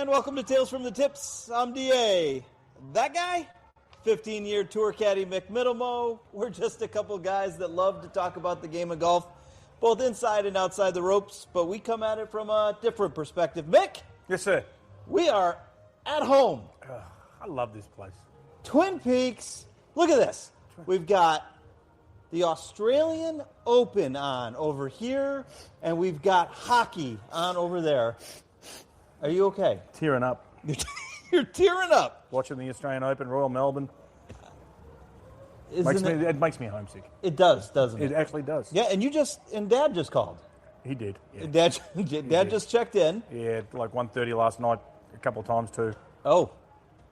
gentlemen, welcome to Tales from the Tips. I'm DA. That guy, 15-year Tour Caddy Mick Middlemo. We're just a couple guys that love to talk about the game of golf, both inside and outside the ropes, but we come at it from a different perspective. Mick? Yes, sir. We are at home. I love this place. Twin Peaks. Look at this. We've got the Australian Open on over here, and we've got hockey on over there. Are you okay? Tearing up. You're tearing up. Watching the Australian Open, Royal Melbourne. Isn't It makes me homesick. It does, doesn't it? It actually does. Yeah, and Dad just called. He did. Yeah. Dad just checked in. Yeah, like 1:30 last night, a couple of times too. Oh,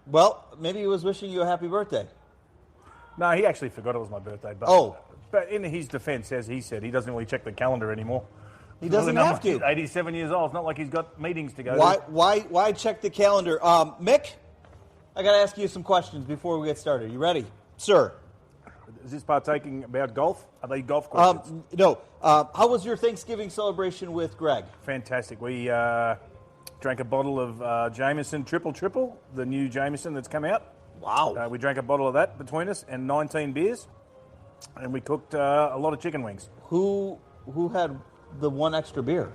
well, maybe he was wishing you a happy birthday. No, he actually forgot it was my birthday. But in his defence, as he said, he doesn't really check the calendar anymore. He doesn't have to. He's 87 years old. It's not like he's got meetings to go to. to. Why check the calendar? Mick, I got to ask you some questions before we get started. You ready? Sir. Is this partaking about golf? Are they golf questions? No. How was your Thanksgiving celebration with Greg? Fantastic. We drank a bottle of Jameson Triple, the new Jameson that's come out. Wow. We drank a bottle of that between us and 19 beers. And we cooked a lot of chicken wings. Who had the one extra beer?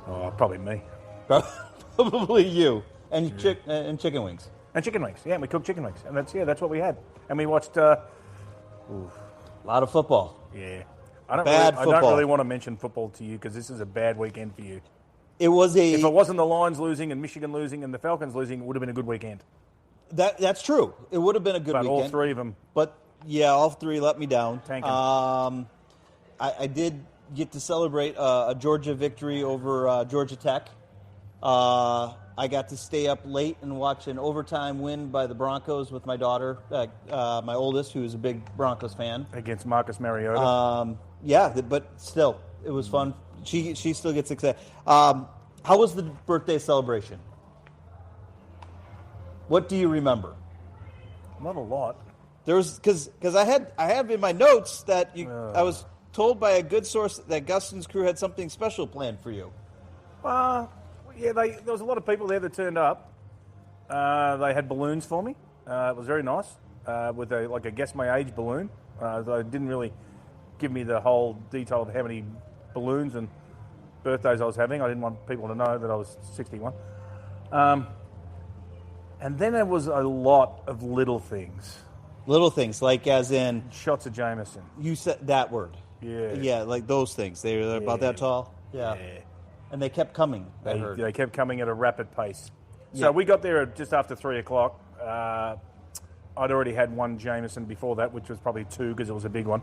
Oh, probably me. Probably you. And chicken wings. And chicken wings. Yeah, we cooked chicken wings. And that's what we had. And we watched a lot of football. Yeah. I don't really want to mention football to you because this is a bad weekend for you. If it wasn't the Lions losing and Michigan losing and the Falcons losing, it would have been a good weekend. That's true. It would have been a good weekend. But all three of them. But yeah, all three let me down. Tanking. I did get to celebrate a Georgia victory over Georgia Tech. I got to stay up late and watch an overtime win by the Broncos with my daughter, my oldest, who is a big Broncos fan. Against Marcus Mariota. Yeah, but still, it was fun. She still gets excited. How was the birthday celebration? What do you remember? Not a lot. There was because I have in my notes that I was told by a good source that Gustin's crew had something special planned for you. Yeah, there was a lot of people there that turned up. They had balloons for me. It was very nice with a guess my age balloon. They didn't really give me the whole detail of how many balloons and birthdays I was having. I didn't want people to know that I was 61. And then there was a lot of little things. Little things, like as in... Shots of Jameson. You said that word. Yeah. Yeah, like those things. They're about that tall? Yeah. And they kept coming, I heard. They kept coming at a rapid pace. Yeah. So we got there just after 3 o'clock. I'd already had one Jameson before that, which was probably two because it was a big one,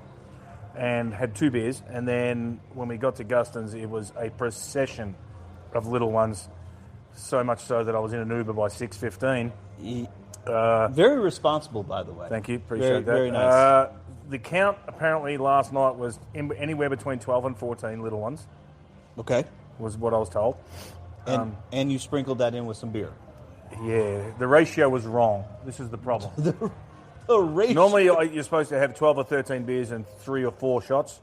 and had 2 beers. And then when we got to Gustin's, it was a procession of little ones, so much so that I was in an Uber by 6:15. Very responsible, by the way. Thank you. Appreciate that. Very nice. The count apparently last night was anywhere between 12 and 14 little ones. Okay. Was what I was told. And you sprinkled that in with some beer. Yeah, the ratio was wrong. This is the problem. The ratio. Normally you're supposed to have 12 or 13 beers and 3 or 4 shots.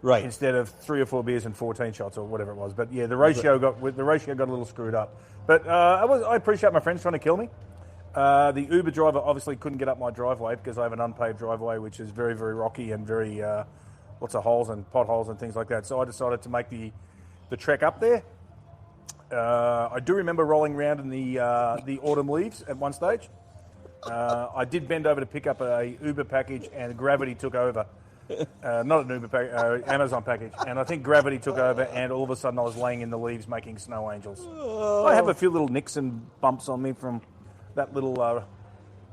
Right. Instead of 3 or 4 beers and 14 shots or whatever it was. But yeah, the ratio got a little screwed up. But I appreciate my friends trying to kill me. The Uber driver obviously couldn't get up my driveway because I have an unpaved driveway, which is very, very rocky and very lots of holes and potholes and things like that. So I decided to make the trek up there. I do remember rolling around in the autumn leaves at one stage. I did bend over to pick up a Uber package, and gravity took over. Not an Uber package, Amazon package. And I think gravity took over, and all of a sudden I was laying in the leaves making snow angels. I have a few little nicks and bumps on me from that little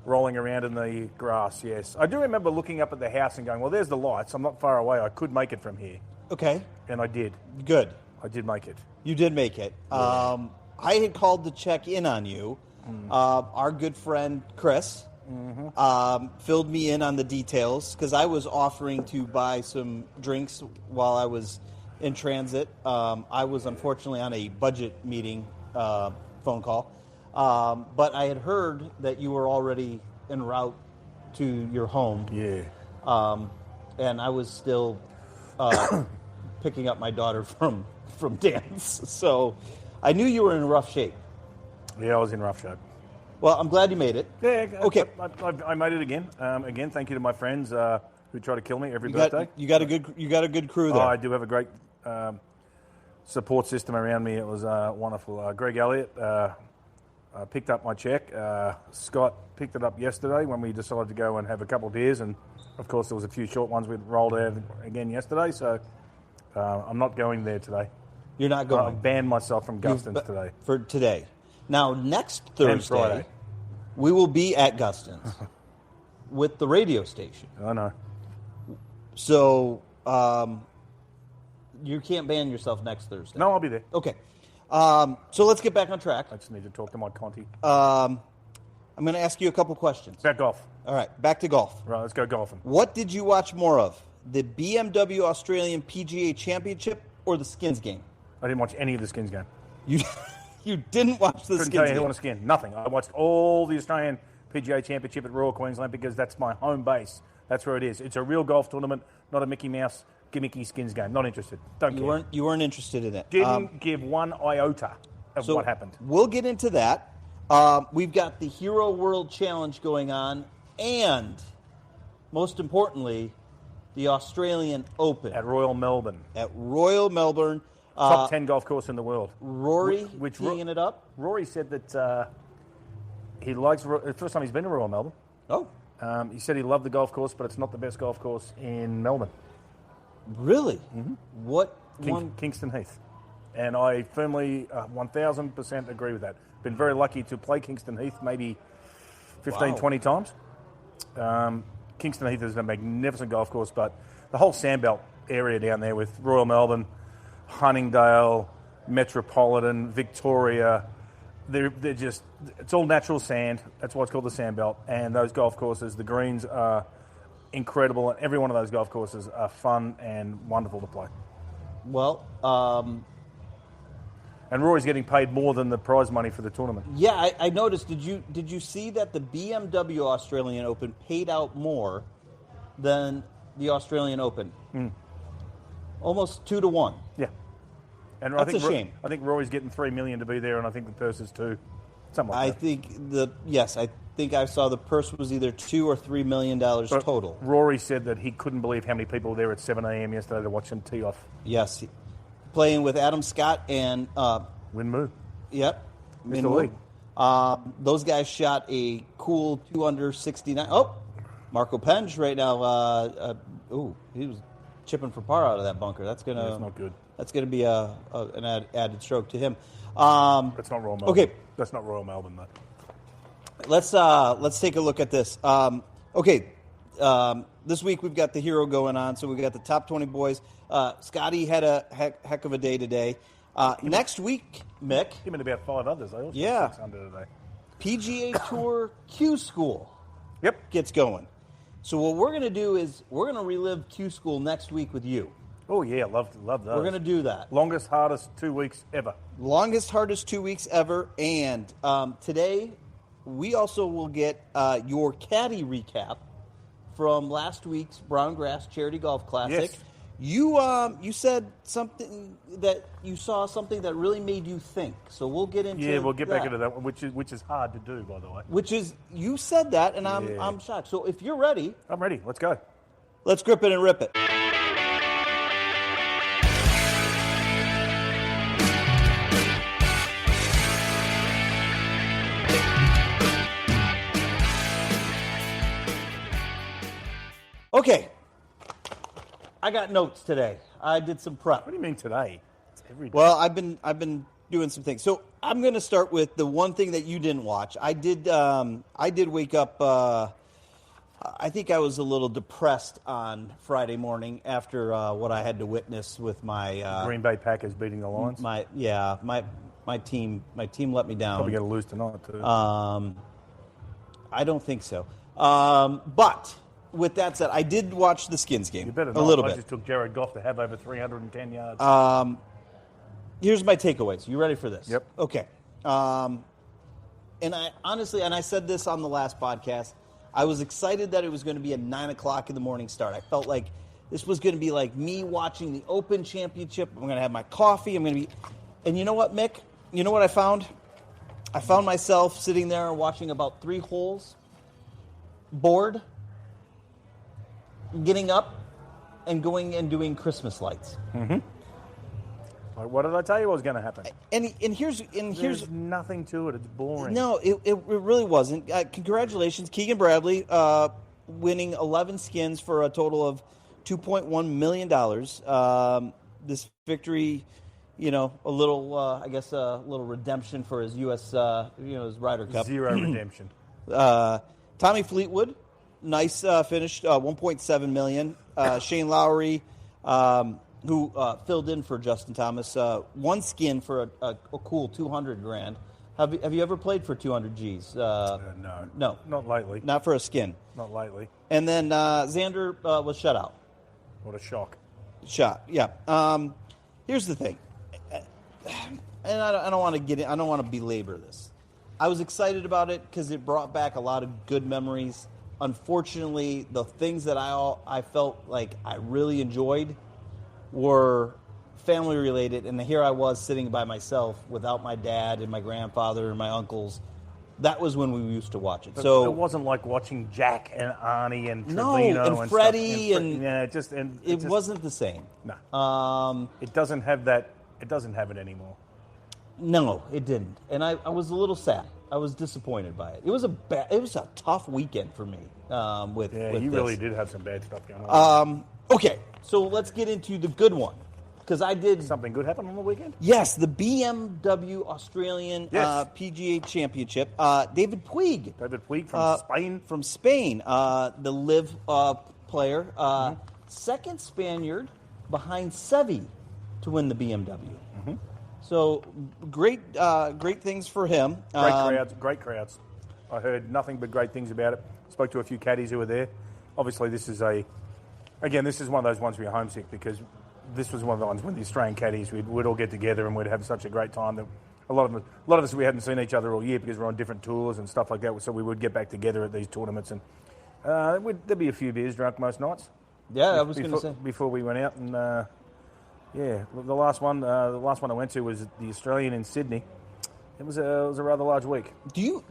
rolling around in the grass, yes. I do remember looking up at the house and going, well, there's the lights. I'm not far away. I could make it from here. Okay. And I did. Good. I did make it. You did make it. Yeah. I had called to check in on you. Our good friend Chris filled me in on the details because I was offering to buy some drinks while I was in transit. I was unfortunately on a budget meeting phone call. But I had heard that you were already en route to your home. Yeah. And I was still picking up my daughter from dance. So I knew you were in rough shape. Yeah, I was in rough shape. Well, I'm glad you made it. Yeah, Okay. I made it again. Again, thank you to my friends who try to kill me every birthday. You got a good crew there. Oh, I do have a great support system around me. It was wonderful. Greg Elliott picked up my check. Scott picked it up yesterday when we decided to go and have a couple of beers, and of course there was a few short ones we rolled out again yesterday. So I'm not going there today. You're not going. I've banned myself from Guston's today. For today. Now, next And Thursday, Friday. we will be at Guston's with the radio station. I know. So you can't ban yourself next Thursday. No, I'll be there. Okay. So let's get back on track. I just need to talk to my Conti. I'm going to ask you a couple questions. Back golf. All right, back to golf. Right, let's go golfing. What did you watch more of, the BMW Australian PGA Championship or the Skins game? I didn't watch any of the Skins game. You didn't watch the Couldn't Skins tell you who game? won a skin. Nothing. I watched all the Australian PGA Championship at Royal Queensland because that's my home base. That's where it is. It's a real golf tournament, not a Mickey Mouse gimmicky Skins game. Not interested. Don't care. You weren't interested in it. Didn't give one iota of what happened. We'll get into that. We've got the Hero World Challenge going on, and most importantly, the Australian Open At Royal Melbourne. at Royal Melbourne. Top 10 golf course in the world. Rory teeing it up. Rory said that he likes the first time he's been to Royal Melbourne. Oh, He said he loved the golf course, but it's not the best golf course in Melbourne. really? Mm-hmm. What one? Kingston Heath. And I firmly 1,000% agree with that. Been very lucky to play Kingston Heath maybe 15, 20 times. Kingston Heath is a magnificent golf course, but the whole Sandbelt area down there with Royal Melbourne, Huntingdale, Metropolitan, Victoria, they're just, it's all natural sand. That's why it's called the Sandbelt. And those golf courses, the greens are incredible, and every one of those golf courses are fun and wonderful to play. Well, And Rory's getting paid more than the prize money for the tournament. yeah, I noticed. Did you see that the BMW Australian Open paid out more than the Australian Open? Almost 2-1. Yeah. And That's I think a shame. I think Rory's getting $3 million to be there, and I think the purse is $2. Something like I that. think I saw the purse was either $2 or $3 million But total. Rory said that he couldn't believe how many people were there at 7 a.m. yesterday to watch him tee off. Yes, playing with Adam Scott and Win Moo. yep, Mr. Minwoo. Lee. Those guys shot a cool 2 under 69. Oh, Marco Penge right now. He was chipping for par out of that bunker. That's That's not good. That's gonna be an added stroke to him. That's not Royal Melbourne. Okay. That's not Royal Melbourne, though. Let's take a look at this. This week we've got the Hero going on, so we've got the top 20 boys. Scotty had a heck of a day today. Next week, Mick, Him and about 5 others. I also Yeah. 600 today. PGA Tour Q School Yep. gets going. So what we're going to do is we're going to relive Q School next week with you. Oh, yeah. Love those. We're going to do that. Longest, hardest 2 weeks ever. Longest, hardest 2 weeks ever. And today, we also will get your caddy recap from last week's Brown Grass Charity Golf Classic. Yes. You said something that you saw something that really made you think. So we'll get into Yeah, we'll get back into that one, which is hard to do, by the way. Which is, you said that, and Yeah. I'm shocked. So if you're ready, I'm ready. Let's go. let's grip it and rip it. Okay, I got notes today. I did some prep. What do you mean today? It's every day. Well, I've been doing some things. So I'm going to start with the one thing that you didn't watch. I did wake up. I think I was a little depressed on Friday morning after what I had to witness with my Green Bay Packers beating the Lions. my team. My team let me down. Probably going to lose tonight, too. I don't think so. But with that said, I did watch the Skins game You better a not. little I bit. just took Jared Goff to have over 310 yards. Here's my takeaways. You ready for this? Yep. Okay. And I honestly, and I said this on the last podcast, I was excited that it was going to be a 9 o'clock in the morning start. I felt like this was going to be like me watching the Open Championship. I'm going to have my coffee. And you know what, Mick? You know what I found? I found myself sitting there watching about 3 holes, bored, getting up, and going and doing Christmas lights. Mm-hmm. Like, what did I tell you was going to happen? And here's There's nothing to it. It's boring. No, it really wasn't. Congratulations, Keegan Bradley, winning 11 skins for a total of $2.1 million. This victory, a little, a little redemption for his U.S., his Ryder Cup. Zero redemption. Tommy Fleetwood, nice finish, $1.7 million. Shane Lowry, who filled in for Justin Thomas, 1 skin for a cool $200,000. Have you ever played for 200 G's? No, not lately. Not for a skin. Not lately. And then Xander was shut out. What a shock. Yeah. Here's the thing, and I don't want to get in, I don't want to belabor this. I was excited about it because it brought back a lot of good memories. Unfortunately, the things that I felt like I really enjoyed were family related, and here I was sitting by myself without my dad and my grandfather and my uncles. That was when we used to watch it. But so it wasn't like watching Jack and Arnie and Trevino and Freddie it wasn't the same. No, it doesn't have that. It doesn't have it anymore. No, it didn't, and I was a little sad. I was disappointed by it. It was a tough weekend for me. With you this. Really did have some bad stuff going on. Okay, so let's get into the good one. Because I did... Something good happened on the weekend? Yes, the BMW Australian PGA Championship. David Puig. From Spain. From Spain, the LIV player. Second Spaniard behind Seve to win the BMW. Mm-hmm. So great things for him. Great crowds. I heard nothing but great things about it. Spoke to a few caddies who were there. Obviously, this is one of those ones where you're homesick because this was one of the ones when the Australian caddies we'd all get together and we'd have such a great time that a lot of us we hadn't seen each other all year because we're on different tours and stuff like that. So we would get back together at these tournaments and there'd be a few beers drunk most nights. Yeah, I was going to say before we went out and the last one I went to was the Australian in Sydney. It was a rather large week. Those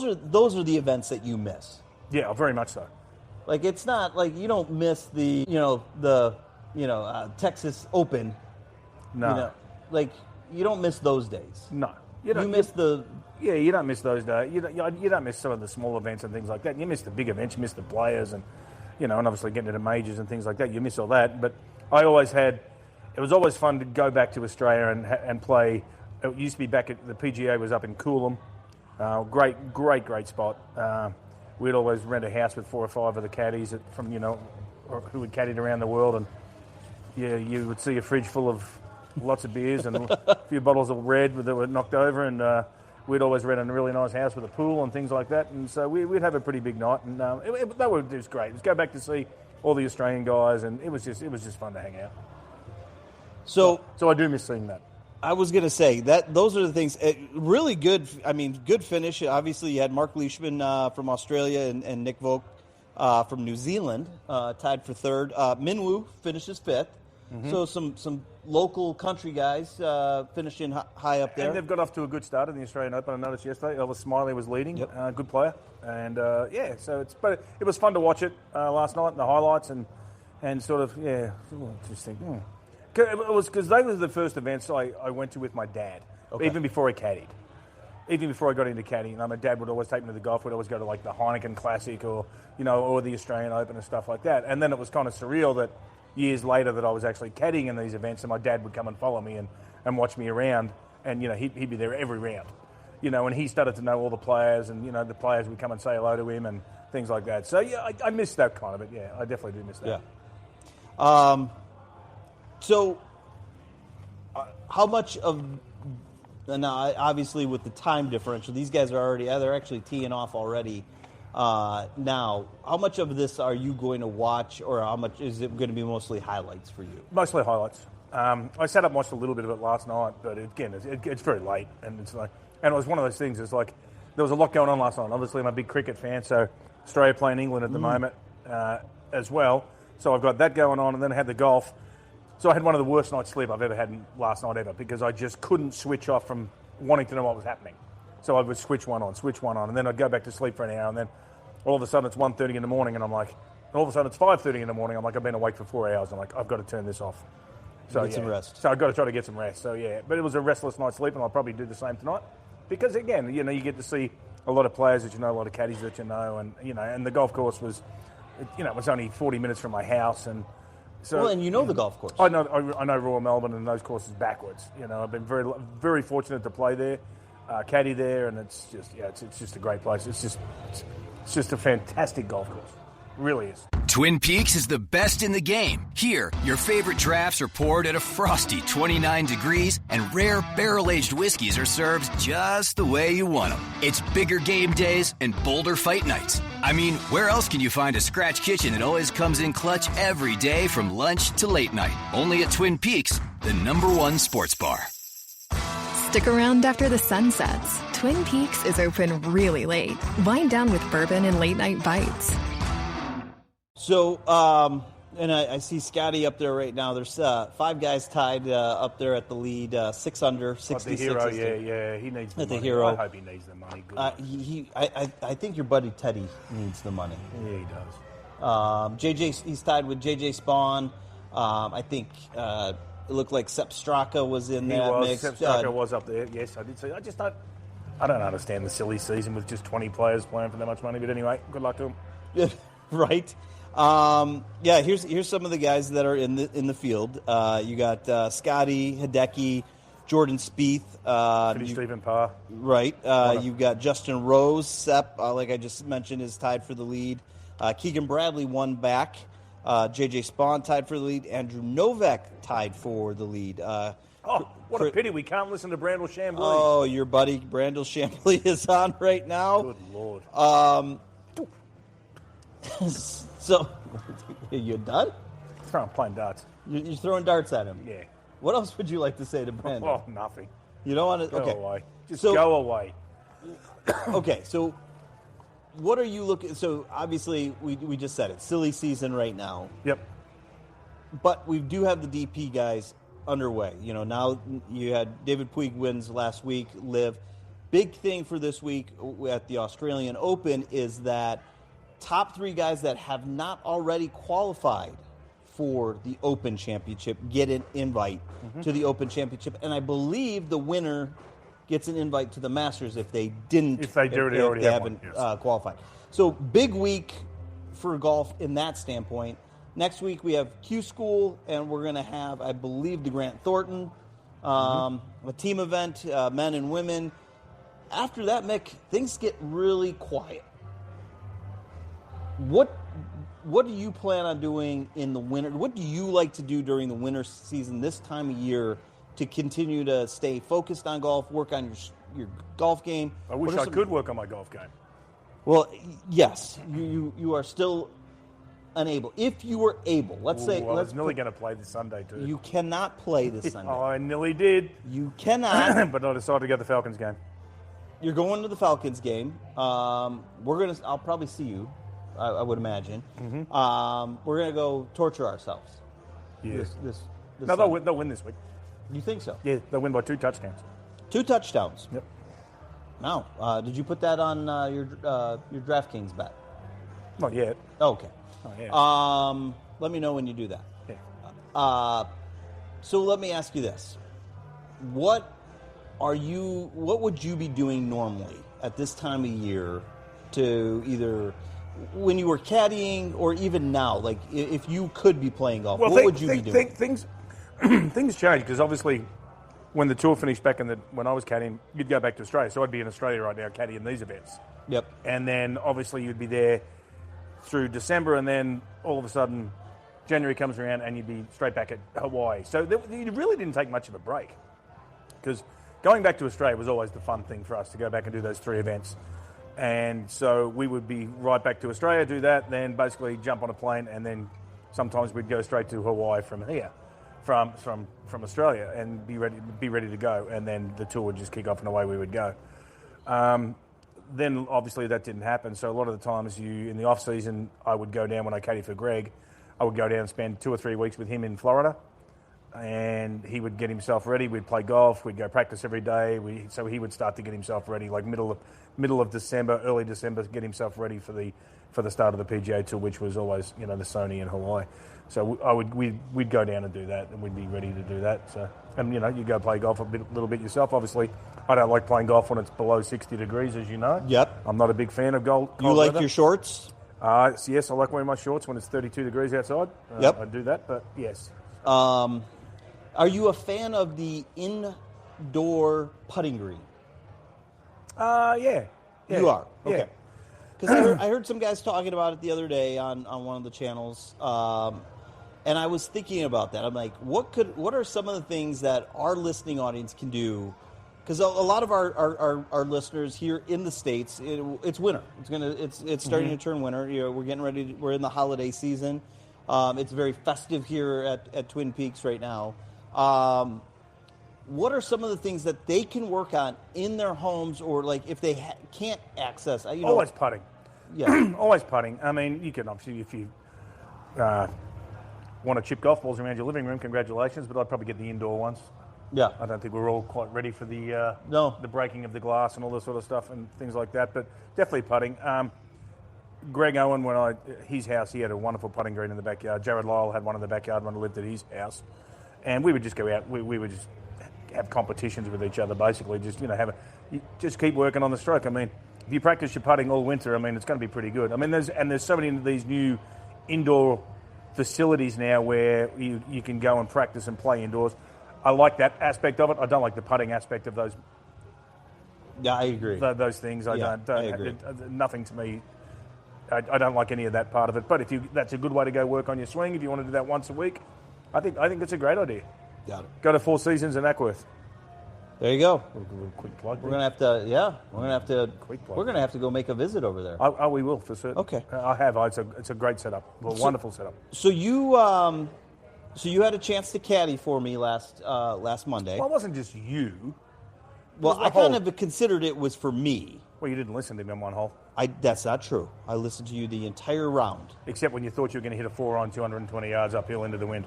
are the events that you miss? Yeah, very much so. Like it's not like you don't miss the Texas Open. No. You don't miss those days. No. You miss the... Yeah, you don't miss those days. You don't miss some of the small events and things like that. You miss the big events. You miss the players and, and obviously getting into majors and things like that. You miss all that. But it was always fun to go back to Australia and play. It used to be back at the PGA was up in Coolum. Great spot. We'd always rent a house with 4 or 5 of the caddies who had caddied around the world, and you would see a fridge full of lots of beers and a few bottles of red that were knocked over, and we'd always rent a really nice house with a pool and things like that, and so we'd have a pretty big night, and it was great. It was go back to see all the Australian guys, and it was just fun to hang out. So I do miss seeing that. I was going to say that those are the things. Really good. I mean, good finish. Obviously, you had Mark Leishman from Australia and Nick Vogt from New Zealand tied for third. Minwoo finishes fifth. Mm-hmm. So some local country guys finishing high up there. And they've got off to a good start in the Australian Open. I noticed yesterday Elvis Smiley was leading. Yep. Good player. And but it was fun to watch it last night, the highlights and sort of interesting. It was because they were the first events I went to with my dad, even before I caddied. Even before I got into caddying, my dad would always take me to the golf. We'd always go to like the Heineken Classic or the Australian Open and stuff like that. And then it was kind of surreal that years later that I was actually caddying in these events and my dad would come and follow me and watch me around. And, he'd be there every round, and he started to know all the players and, the players would come and say hello to him and things like that. So, I miss that kind of it. Yeah, I definitely do miss that. Yeah. So, how much of now? Obviously, with the time differential, these guys they're actually teeing off already. Now, how much of this are you going to watch, or how much is it going to be mostly highlights for you? Mostly highlights. I sat up and watched a little bit of it last night, but again, it's very late, and it was one of those things. It's like there was a lot going on last night. Obviously, I'm a big cricket fan, so Australia playing England at the moment as well. So I've got that going on, and then I had the golf. So I had one of the worst night's sleep I've ever had last night ever because I just couldn't switch off from wanting to know what was happening. So I would switch one on, and then I'd go back to sleep for an hour, and then all of a sudden it's 1:30 in the morning, and I'm like, all of a sudden it's 5:30 in the morning. I'm like, I've been awake for 4 hours. I'm like, I've got to turn this off. So Get some rest. So I've got to try to get some rest. So yeah, but it was a restless night's sleep, and I'll probably do the same tonight, because again, you know, you get to see a lot of players that you know, a lot of caddies that you know, and you know, and the golf course was, you know, it was only 40 minutes from my house, and so. Well, and you know the golf course. I know Royal Melbourne and those courses backwards. You know, I've been very, very fortunate to play there, caddy there, and it's just a great place. It's just a fantastic golf course. It really is. Twin Peaks is the best in the game. Here, your favorite drafts are poured at a frosty 29 degrees, and rare barrel-aged whiskeys are served just the way you want them. It's bigger game days and bolder fight nights. I mean, where else can you find a scratch kitchen that always comes in clutch every day from lunch to late night? Only at Twin Peaks, the #1 sports bar. Stick around after the sun sets. Twin Peaks is open really late. Wind down with bourbon and late-night bites. So, and I see Scotty up there right now. There's 5 guys tied up there at the lead, 6 under, 66. The hero, yeah, he needs the money. The hero. I hope he needs the money. Good. I think your buddy Teddy needs the money. Yeah, he does. JJ, he's tied with JJ Spawn. I think it looked like Sepp Straka was in that mix. Sepp Straka was up there. Yes, I did see. I don't understand the silly season with just 20 players playing for that much money. But anyway, good luck to them. Right. Here's some of the guys that are in the field. You got Scotty, Hideki, Jordan Spieth. Stephen Parr. Right. You've got Justin Rose. Sepp, like I just mentioned, is tied for the lead. Keegan Bradley won back. JJ Spawn tied for the lead. Andrew Novak tied for the lead. What a pity we can't listen to Brandel Chambly. Oh, your buddy Brandel Chambly is on right now. Good Lord. So, you done? I'm playing darts. You're throwing darts at him? Yeah. What else would you like to say to Brandon? Oh, nothing. You don't want to? Go away. Just go away. Okay, so what are you looking? So obviously, we just said it. Silly season right now. Yep. But we do have the DP guys underway. You know, now you had David Puig wins last week, live. Big thing for this week at the Australian Open is that top 3 guys that have not already qualified for the Open Championship get an invite to the Open Championship, and I believe the winner gets an invite to the Masters if they didn't. If they haven't qualified. So big week for golf in that standpoint. Next week we have Q School, and we're going to have, I believe, the Grant Thornton, a team event, men and women. After that, Mick, things get really quiet. What do you plan on doing in the winter? What do you like to do during the winter season this time of year to continue to stay focused on golf, work on your golf game? I wish I could work on my golf game. Well, yes, you are still unable. If you were able, let's say... I was nearly going to play this Sunday too. You cannot play this Sunday. Oh, I nearly did. You cannot. But I decided to go to the Falcons game. You're going to the Falcons game. I'll probably see you. I would imagine. We're going to go torture ourselves. Yeah. This no, they'll win this week. You think so? Yeah, they'll win by 2 touchdowns. 2 touchdowns? Yep. Now, did you put that on your DraftKings bet? Not yet. Okay. Not yet. Let me know when you do that. Yeah. So let me ask you this. What would you be doing normally at this time of year to either when you were caddying or even now, like if you could be playing golf, what would you be doing? Things change because obviously when the tour finished back when I was caddying, you'd go back to Australia. So I'd be in Australia right now caddying these events. Yep. And then obviously you'd be there through December, and then all of a sudden January comes around and you'd be straight back at Hawaii. So you really didn't take much of a break because going back to Australia was always the fun thing for us to go back and do those 3 events. And so we would be right back to Australia, do that, then basically jump on a plane, and then sometimes we'd go straight to Hawaii from here, from Australia, and be ready to go. And then the tour would just kick off, and away we would go. Then obviously that didn't happen. So a lot of the times in the off season, I would go down when I caddy for Greg. I would go down and spend 2 or 3 weeks with him in Florida. and he would get himself ready. We'd play golf. We'd go practice every day. So he would start to get himself ready, like middle of December, early December, get himself ready for the start of the PGA Tour, which was always, the Sony in Hawaii. So we'd go down and do that, and we'd be ready to do that. So, and you go play golf a little bit yourself. Obviously, I don't like playing golf when it's below 60 degrees, as you know. Yep. I'm not a big fan of cold You like weather. your shorts? Yes, I like wearing my shorts when it's 32 degrees outside. Yep. I do that, but yes. Are you a fan of the indoor putting green? Yeah. You are? Okay. Yeah. Because I heard some guys talking about it the other day on one of the channels, and I was thinking about that. I'm like, what are some of the things that our listening audience can do? Because a lot of our listeners here in the States, it's winter. It's starting to turn winter. We're getting ready. We're in the holiday season. It's very festive here at Twin Peaks right now. What are some of the things that they can work on in their homes, or like if they can't access? Always putting. Yeah. Always putting. I mean, you can obviously, if you want to chip golf balls around your living room, congratulations, but I'd probably get the indoor ones. Yeah. I don't think we're all quite ready for the breaking of the glass and all this sort of stuff and things like that, but definitely putting. Greg Owen, his house, he had a wonderful putting green in the backyard. Jared Lyle had one in the backyard when I lived at his house. And we would just go out, we would just have competitions with each other, basically. Just, just keep working on the stroke. I mean, if you practice your putting all winter, I mean, it's going to be pretty good. I mean, there's so many of these new indoor facilities now where you can go and practice and play indoors. I like that aspect of it. I don't like the putting aspect of those. Yeah, I agree. Those things, I agree. Nothing to me. I don't like any of that part of it. But that's a good way to go work on your swing. If you want to do that once a week, I think it's a great idea. Got it. Go to Four Seasons in Ackworth. There you go. A little quick plug. We're gonna have to go make a visit over there. We will for certain. Okay. I have. It's a great setup. Wonderful setup. So you had a chance to caddy for me last Monday. Well, it wasn't just you. Well, I kind of considered it was for me. Well, you didn't listen to me on one hole. That's not true. I listened to you the entire round. Except when you thought you were going to hit a 4-iron 220 yards uphill into the wind.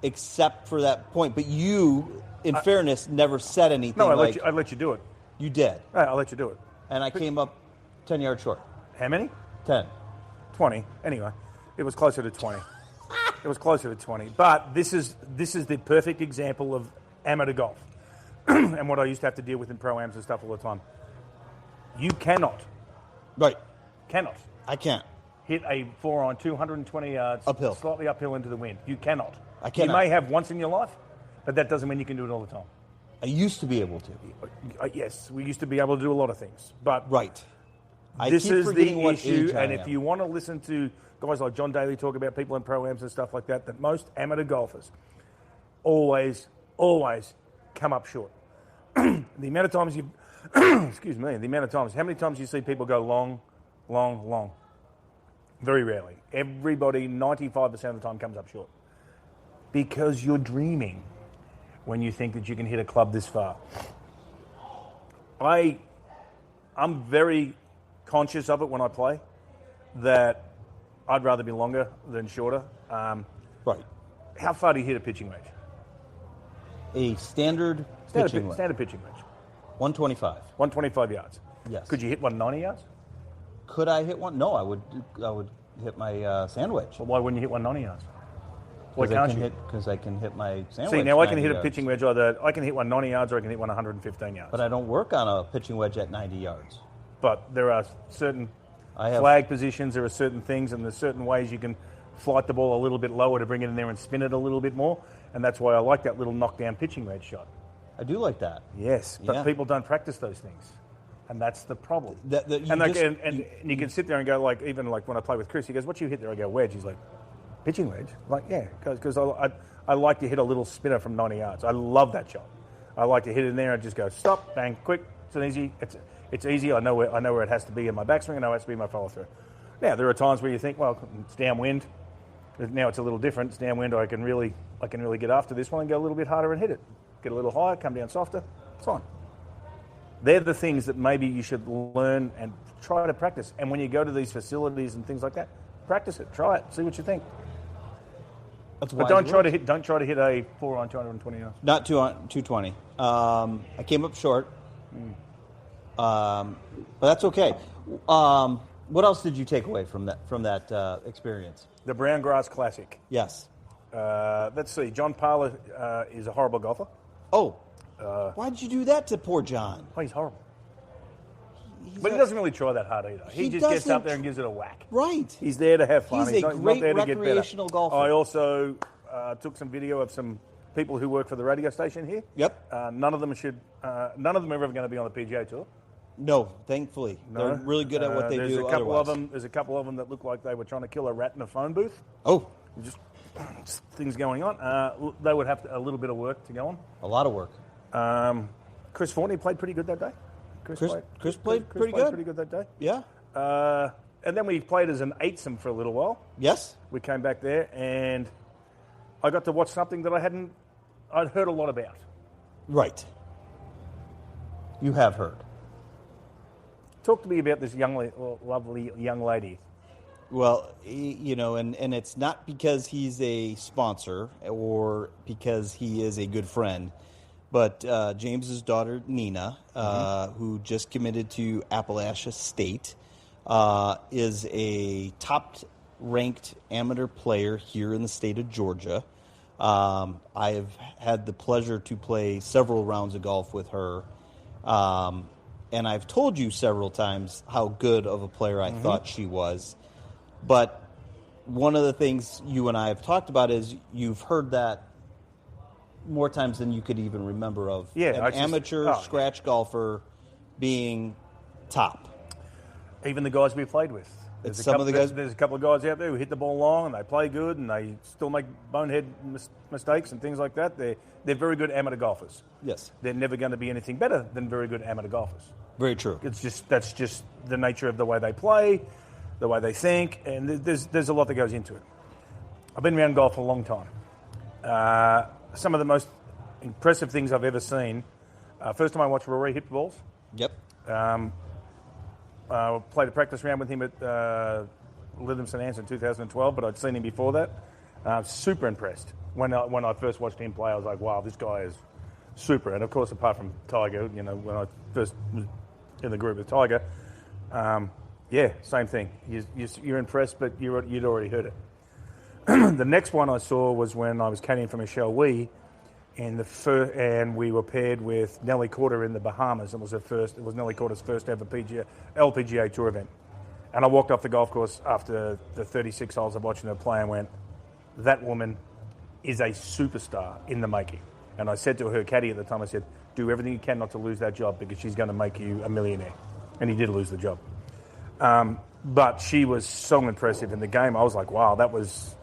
Except for that point. But you, in fairness, never said anything. No, I let you do it. You did. I let you do it. And I came up 10 yards short. How many? 10. 20. Anyway, it was closer to 20. It was closer to 20. But this is the perfect example of amateur golf. And what I used to have to deal with in pro-ams and stuff all the time. You cannot. Right. Cannot. I can't. Hit a 4-iron 220 yards. Uphill. Slightly uphill into the wind. You cannot. I cannot. You may have once in your life, but that doesn't mean you can do it all the time. I used to be able to. Yes, we used to be able to do a lot of things. But right. This is the issue, and if you want to listen to guys like John Daly talk about people in pro-ams and stuff like that most amateur golfers always come up short. The amount of times how many times you see people go long, long, long? Very rarely. Everybody, 95% of the time, comes up short. Because you're dreaming when you think that you can hit a club this far. I'm very conscious of it when I play, that I'd rather be longer than shorter. Right. How far do you hit a pitching wedge? A standard pitching wedge. Standard pitching wedge. 125. 125 yards. Yes. Could you hit 190 yards? Could I hit one? No, I would hit my sand wedge. Well, why wouldn't you hit 190 yards? Why can't you? Because I can hit my sand wedge. See, now I can hit yards. a pitching wedge either. I can hit 190 yards or I can hit 115 yards. But I don't work on a pitching wedge at 90 yards. But there are certain flag positions, there are certain things, and there's certain ways you can flight the ball a little bit lower to bring it in there and spin it a little bit more. And that's why I like that little knockdown pitching wedge shot. I do like that. Yes, but people don't practice those things. And that's the problem. And you can sit there and go, like, even like when I play with Chris, he goes, "What you hit there?" I go, "Wedge." He's like, "Pitching wedge?" I'm like, yeah, because I like to hit a little spinner from 90 yards. I love that shot. I like to hit it in there and just go, stop, bang, quick. It's easy. I know where it has to be in my backswing. I know it has to be in my follow through. Now there are times where you think, well, it's downwind. Now it's a little different. It's downwind. I can really get after this one and go a little bit harder and hit it. Get a little higher, come down softer. It's fine. They're the things that maybe you should learn and try to practice. And when you go to these facilities and things like that, practice it, try it, see what you think. That's But don't try to hit a 4-iron 220 yards. Not 220. I came up short. But that's okay. What else did you take away from that experience? The Brown Grass Classic. Yes. Let's see. John Parler is a horrible golfer. Oh. Why did you do that to poor John? Oh, he's horrible. But he doesn't really try that hard either. He just gets up there and gives it a whack. Right. He's there to have fun. He's a great not there to get better. recreational golfer. I also took some video of some people who work for the radio station here. Yep. None of them are ever going to be on the PGA Tour. No, thankfully. No. They're really good at what they do otherwise. There's a couple of them that look like they were trying to kill a rat in a phone booth. Oh. Just things going on. They would have a little bit of work to go on. A lot of work. Chris Forney played pretty good that day. Chris played pretty good that day. Yeah. And then we played as an eightsome for a little while. Yes. We came back there, and I got to watch something that I'd heard a lot about. Right. You have heard. Talk to me about this lovely young lady. Well, and it's not because he's a sponsor or because he is a good friend, but James's daughter, Nina, who just committed to Appalachia State, is a top-ranked amateur player here in the state of Georgia. I have had the pleasure to play several rounds of golf with her, and I've told you several times how good of a player I thought she was. But one of the things you and I have talked about is you've heard that more times than you could even remember of. Yeah, an amateur scratch golfer being top. Even the guys we played with. There's a couple of guys out there who hit the ball long and they play good and they still make bonehead mistakes and things like that. They're very good amateur golfers. Yes. They're never going to be anything better than very good amateur golfers. Very true. That's just the nature of the way they play, the way they think, and there's a lot that goes into it. I've been around golf for a long time. Some of the most impressive things I've ever seen. First time I watched Rory hit balls. Yep. Played a practice round with him at Lytham St Anne's in 2012, but I'd seen him before that. Super impressed. When I first watched him play, I was like, wow, this guy is super. And of course, apart from Tiger, when I first was in the group with Tiger, same thing. You're impressed, but you'd already heard it. The next one I saw was when I was caddying for Michelle Wee, and we were paired with Nelly Corder in the Bahamas. It was Nelly Corder's first ever LPGA Tour event. And I walked off the golf course after the 36 holes of watching her play and went, that woman is a superstar in the making. And I said to her caddy at the time, I said, do everything you can not to lose that job because she's going to make you a millionaire. And he did lose the job. But she was so impressive in the game. I was like, wow, that was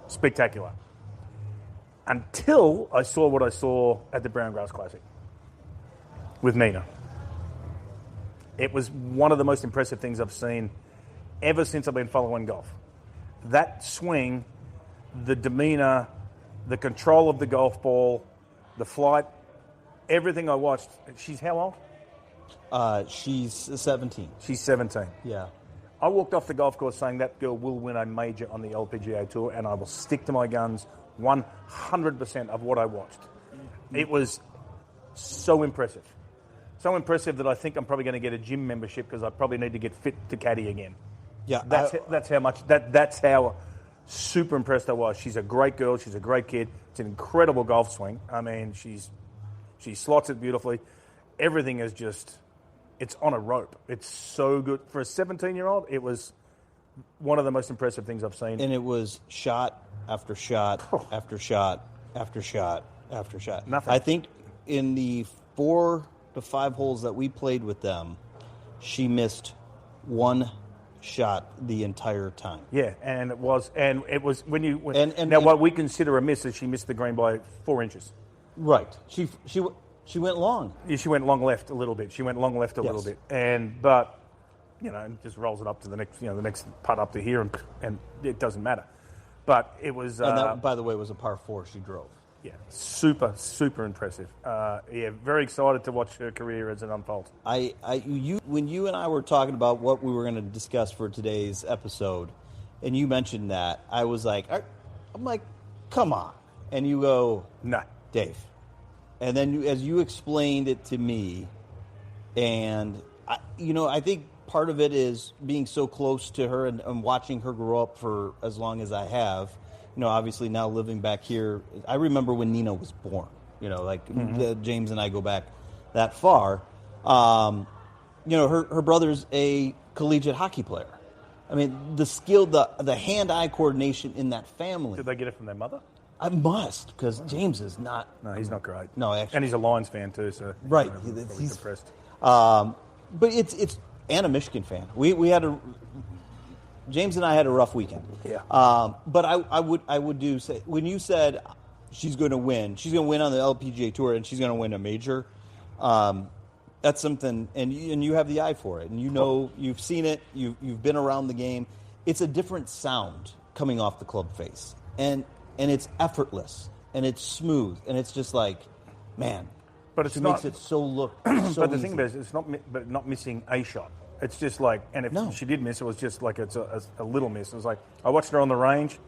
spectacular. Until I saw what I saw at the Brown Grass Classic with Nina. It was one of the most impressive things I've seen ever since I've been following golf. That swing, the demeanor, the control of the golf ball, the flight, everything I watched. She's how old? She's 17. She's 17. Yeah. I walked off the golf course saying that girl will win a major on the LPGA Tour, and I will stick to my guns 100% of what I watched. It was so impressive. So impressive that I think I'm probably going to get a gym membership because I probably need to get fit to caddy again. Yeah, that's how super impressed I was. She's a great girl. She's a great kid. It's an incredible golf swing. I mean, she slots it beautifully. Everything is just, it's on a rope. It's so good. For a 17-year-old, it was one of the most impressive things I've seen. And it was shot after shot after shot after shot after shot. Nothing. I think in the 4 to 5 holes that we played with them, she missed one shot the entire time. Yeah, and it was what we consider a miss is she missed the green by 4 inches. Right. She went long. Yeah, she went long left a little bit. Little bit, but just rolls it up to the next putt up to here, and it doesn't matter. But it was. And that, by the way, was a par 4 she drove. Yeah, super, super impressive. Very excited to watch her career as it unfolds. When you and I were talking about what we were going to discuss for today's episode, and you mentioned that, I was like, I'm like, come on. And you go, No. Dave. And then as you explained it to me, and, I think part of it is being so close to her and watching her grow up for as long as I have. Obviously now living back here, I remember when Nina was born. James and I go back that far. Her brother's a collegiate hockey player. I mean, the skill, the hand-eye coordination in that family. Did they get it from their mother? I must, because James is not. No, he's not great. No, actually. And he's a Lions fan too, so right. He's depressed. But it's and a Michigan fan. We had James and I had a rough weekend. Yeah. But I would do say when you said she's going to win on the LPGA Tour and she's going to win a major. That's something, and you have the eye for it, and you've seen it. You've been around the game. It's a different sound coming off the club face, and it's effortless, and it's smooth, and it's just like, man. But she makes it so look. So but the easy. thing is, it's not missing a shot. It's just like, and if she did miss, it was just like it's a little miss. It was like I watched her on the range,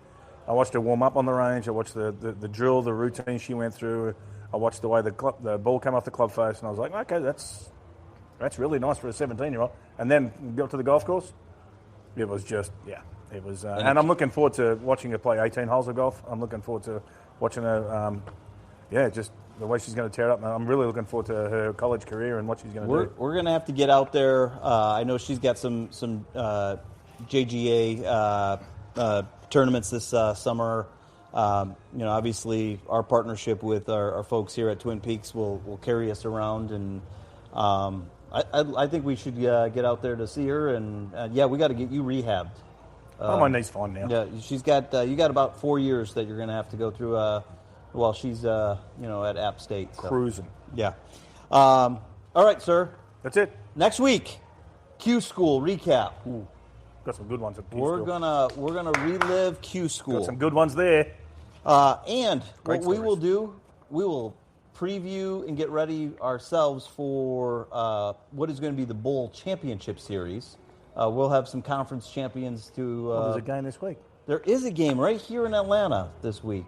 I watched her warm up on the range, I watched the drill, the routine she went through. I watched the way the ball came off the club face, and I was like, okay, that's really nice for a 17-year-old. And then got to the golf course. It was just, it was. And I'm looking forward to watching her play 18 holes of golf. I'm looking forward to watching her, just the way she's going to tear it up. I'm really looking forward to her college career and what she's going to do. We're going to have to get out there. I know she's got some JGA tournaments this summer. Obviously, our partnership with our folks here at Twin Peaks will carry us around, and I think we should get out there to see her. And we got to get you rehabbed. My knee's fine now. Yeah, she's got you got about 4 years that you're going to have to go through while she's at App State. So. Cruising. Yeah. All right, sir. That's it. Next week, Q School recap. Ooh, got some good ones at Q We're School. We're gonna relive Q School. Got some good ones there. And Great what we stories. will do, we will preview and get ready ourselves for what is going to be the Bowl Championship Series. We'll have some conference champions to. There's a game this week. There is a game right here in Atlanta this week,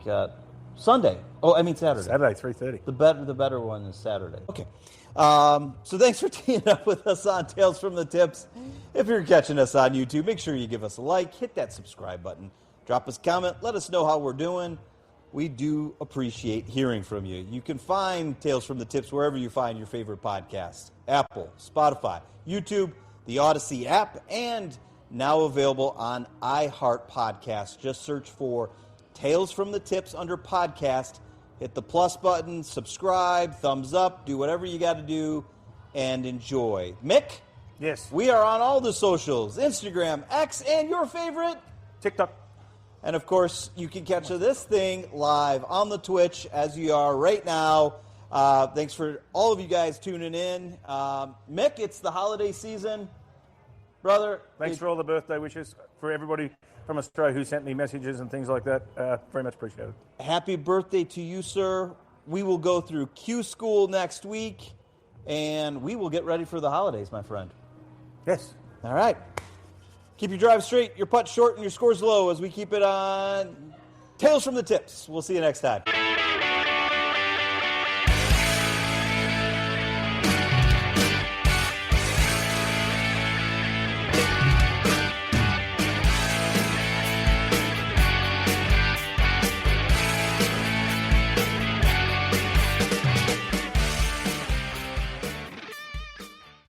Sunday. Oh, I mean Saturday. Saturday, 3:30. The better one is Saturday. Okay. So thanks for teaming up with us on Tales from the Tips. If you're catching us on YouTube, make sure you give us a like, hit that subscribe button, drop us a comment, let us know how we're doing. We do appreciate hearing from you. You can find Tales from the Tips wherever you find your favorite podcasts. Apple, Spotify, YouTube, the Odyssey app, and now available on iHeart Podcasts. Just search for Tales from the Tips under podcast. Hit the plus button, subscribe, thumbs up, do whatever you got to do, and enjoy. Mick? Yes. We are on all the socials, Instagram, X, and your favorite? TikTok. And, of course, you can catch this thing live on the Twitch as you are right now. Thanks for all of you guys tuning in. Mick, it's the holiday season. Brother. Thanks for all the birthday wishes for everybody from Australia who sent me messages and things like that. Very much appreciated. Happy birthday to you, sir. We will go through Q School next week, and we will get ready for the holidays, my friend. Yes. All right. Keep your drive straight, your putt short, and your scores low as we keep it on Tales from the Tips. We'll see you next time.